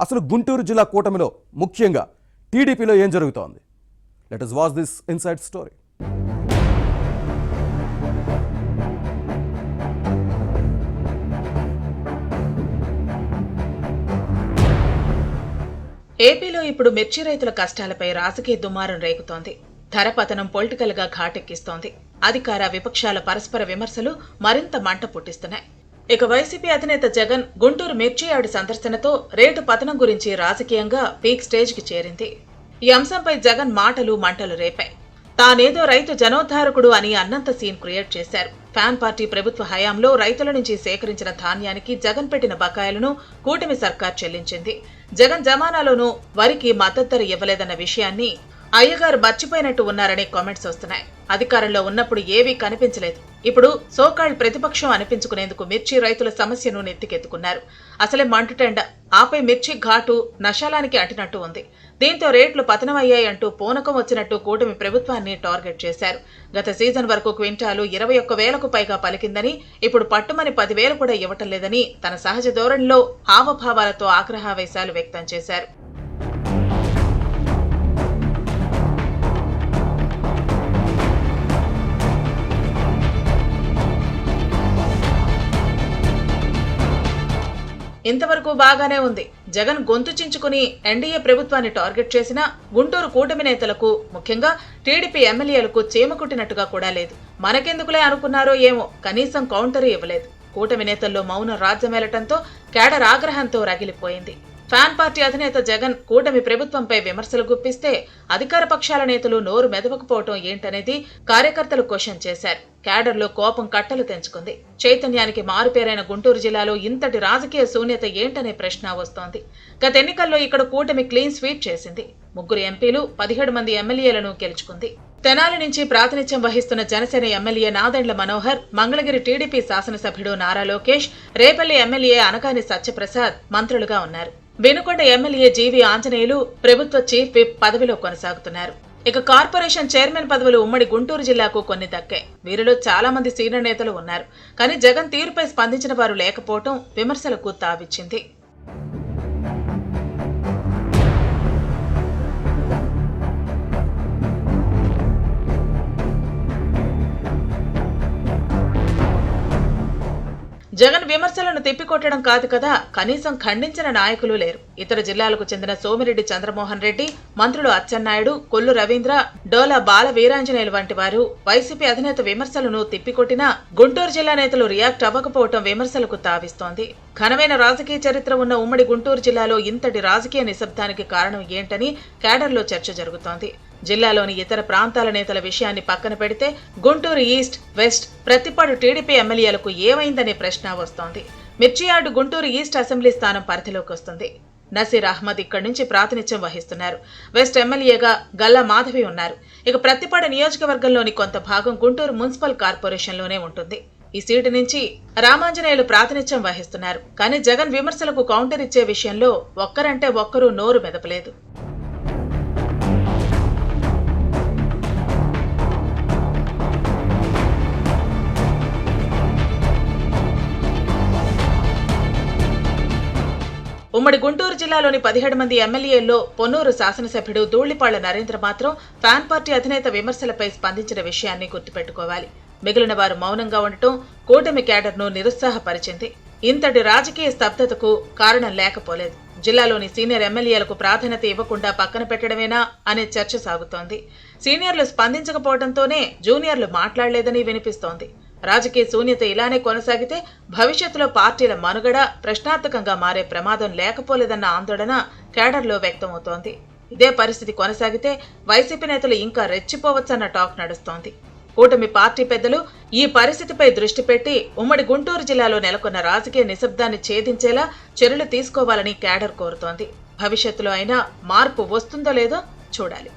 అసలు గుంటూరు జిల్లా కూటమిలో ముఖ్యంగా టీడీపీలో ఏం జరుగుతోంది? Let us watch this inside story. ఏపీలో ఇప్పుడు మిర్చి రైతుల కష్టాలపై రాజకీయ దుమారం రేగుతోంది. ధర పతనం పొలిటికల్ గా ఘాటెక్కిస్తోంది. అధికార విపక్షాల పరస్పర విమర్శలు మరింత మంట పుట్టిస్తున్నాయి. ఇక వైసీపీ అధినేత జగన్ గుంటూరు మిర్చి యార్డు సందర్శనతో రేటు పతనం గురించి రాజకీయంగా పీక్ స్టేజ్ కి చేరింది. ఈ అంశంపై జగన్ మాటలు మంటలు రేపాయి. తానేదో రైతు జనోద్ధారకుడు అని అన్నంత సీన్ క్రియేట్ చేశారు. ఫ్యాన్ పార్టీ ప్రభుత్వ హయాంలో రైతుల నుంచి సేకరించిన ధాన్యానికి జగన్ పెట్టిన బకాయిలను కూటమి సర్కార్ చెల్లించింది. జగన్ జమానాలోనూ వరికి మద్దతు ధర ఇవ్వలేదన్న విషయాన్ని అయ్యగారు మర్చిపోయినట్టు ఉన్నారనే కామెంట్స్ వస్తున్నాయి. అధికారంలో ఉన్నప్పుడు ఏవీ కనిపించలేదు. ఇప్పుడు సోకాల్డ్ ప్రతిపక్షం అనిపించుకునేందుకు మిర్చి రైతుల సమస్యను నెత్తికెత్తుకున్నారు. అసలే మంటుటెండ, ఆపై మిర్చి ఘాటు నశాలానికి అంటినట్టు ఉంది. దీంతో రేట్లు పతనమయ్యాయంటూ పూనకం వచ్చినట్టు కూటమి ప్రభుత్వాన్ని టార్గెట్ చేశారు. గత సీజన్ వరకు క్వింటాలు 21,000కు పైగా పలికిందని, ఇప్పుడు పట్టుమని 10,000 కూడా ఇవ్వటం లేదని తన సహజ ధోరణిలో హావభావాలతో ఆగ్రహావేశాలు వ్యక్తం చేశారు. ఇంతవరకు బాగానే ఉంది. జగన్ గొంతు చించుకుని ఎన్డీఏ ప్రభుత్వాన్ని టార్గెట్ చేసినా గుంటూరు కూటమి నేతలకు, ముఖ్యంగా టీడీపీ ఎమ్మెల్యేలకు చీమకుట్టినట్టుగా కూడా లేదు. మనకెందుకులే అనుకున్నారో ఏమో, కనీసం కౌంటర్ ఇవ్వలేదు. కూటమి నేతల్లో మౌన రాజ్యమేలటంతో కేడర్ ఆగ్రహంతో రగిలిపోయింది. ఫ్యాన్ పార్టీ అధినేత జగన్ కూటమి ప్రభుత్వంపై విమర్శలు గుప్పిస్తే అధికార పక్షాల నేతలు నోరు మెదవకపోవటం ఏంటనేది కార్యకర్తలు క్వశ్చన్ చేశారు. కేడర్లో కోపం కట్టలు తెంచుకుంది. చైతన్యానికి మారుపేరైన గుంటూరు జిల్లాలో ఇంతటి రాజకీయ శూన్యత ఏంటనే ప్రశ్న వస్తోంది. గత ఎన్నికల్లో ఇక్కడ కూటమి క్లీన్ స్వీప్ చేసింది. 3 ఎంపీలు, 17 మంది ఎమ్మెల్యేలను గెలుచుకుంది. తెనాలి నుంచి ప్రాతినిధ్యం వహిస్తున్న జనసేన ఎమ్మెల్యే నాదెండ్ల మనోహర్, మంగళగిరి టీడీపీ శాసనసభ్యుడు నారా లోకేష్, రేపల్లి ఎమ్మెల్యే అనకాని సత్యప్రసాద్ మంత్రులుగా ఉన్నారు. వినుకొండ ఎమ్మెల్యే జీవీ ఆంజనేయులు ప్రభుత్వ చీఫ్ విప్ పదవిలో కొనసాగుతున్నారు. ఇక కార్పొరేషన్ చైర్మన్ పదవులు ఉమ్మడి గుంటూరు జిల్లాకు కొన్ని దక్కాయి. వీరిలో చాలా మంది సీనియర్ నేతలు ఉన్నారు. కానీ జగన్ తీరుపై స్పందించిన వారు లేకపోవడం విమర్శలకు తావిచ్చింది. జగన్ విమర్శలను తిప్పికొట్టడం కాదు కదా, కనీసం ఖండించిన నాయకులు లేరు. ఇతర జిల్లాలకు చెందిన సోమిరెడ్డి చంద్రమోహన్ రెడ్డి, మంత్రులు అచ్చెన్నాయుడు, కొల్లు రవీంద్ర, డోలా బాల వీరాంజనేయులు వంటి వారు వైసీపీ అధినేత విమర్శలను తిప్పికొట్టినా గుంటూరు జిల్లా నేతలు రియాక్ట్ అవ్వకపోవడం విమర్శలకు తావిస్తోంది. ఘనమైన రాజకీయ చరిత్ర ఉన్న ఉమ్మడి గుంటూరు జిల్లాలో ఇంతటి రాజకీయ నిశ్శబ్దానికి కారణం ఏంటని కేడర్లో చర్చ జరుగుతోంది. జిల్లాలోని ఇతర ప్రాంతాల నేతల విషయాన్ని పక్కన పెడితే Guntur east, west, Prathipadu TDP ఎమ్మెల్యేలకు ఏమైందనే ప్రశ్న వస్తోంది. మిర్చి యార్డు గుంటూరు ఈస్ట్ అసెంబ్లీ స్థానం పరిధిలోకి వస్తుంది. నసీర్ అహ్మద్ ఇక్కడి నుంచి ప్రాతినిధ్యం వహిస్తున్నారు. వెస్ట్ ఎమ్మెల్యేగా గల్లా మాధవి ఉన్నారు. ఇక ప్రతిపాడు నియోజకవర్గంలోని కొంత భాగం గుంటూరు మున్సిపల్ కార్పొరేషన్లోనే ఉంటుంది. ఈ సీటు నుంచి రామాంజనేయులు ప్రాతినిధ్యం వహిస్తున్నారు. కానీ జగన్ విమర్శలకు కౌంటర్ ఇచ్చే విషయంలో ఒక్కరంటే ఒక్కరూ నోరు మెదపలేదు. ఉమ్మడి గుంటూరు జిల్లాలోని 17 మంది ఎమ్మెల్యేల్లో పొన్నూరు శాసనసభ్యుడు ధూళిపాళ్ల నరేంద్ర మాత్రం ఫ్యాన్ పార్టీ అధినేత విమర్శలపై స్పందించిన విషయాన్ని గుర్తుపెట్టుకోవాలి. మిగిలిన వారు మౌనంగా ఉండటం కూటమి కేడర్ను నిరుత్సాహపరిచింది. ఇంతటి రాజకీయ స్తబ్దతకు కారణం లేకపోలేదు. జిల్లాలోని సీనియర్ ఎమ్మెల్యేలకు ప్రాధాన్యత ఇవ్వకుండా పక్కన పెట్టడమేనా అనే చర్చ సాగుతోంది. సీనియర్లు స్పందించకపోవడంతోనే జూనియర్లు మాట్లాడలేదని వినిపిస్తోంది. రాజకీయ శూన్యత ఇలానే కొనసాగితే భవిష్యత్తులో పార్టీల మనుగడ ప్రశ్నార్థకంగా మారే ప్రమాదం లేకపోలేదన్న ఆందోళన కేడర్లో వ్యక్తమవుతోంది. ఇదే పరిస్థితి కొనసాగితే వైసీపీ నేతలు ఇంకా రెచ్చిపోవచ్చన్న టాక్ నడుస్తోంది. కూటమి పార్టీ పెద్దలు ఈ పరిస్థితిపై దృష్టి పెట్టి ఉమ్మడి గుంటూరు జిల్లాలో నెలకొన్న రాజకీయ నిశ్శబ్దాన్ని ఛేదించేలా చర్యలు తీసుకోవాలని కేడర్ కోరుతోంది. భవిష్యత్తులో అయినా మార్పు వస్తుందో లేదో చూడాలి.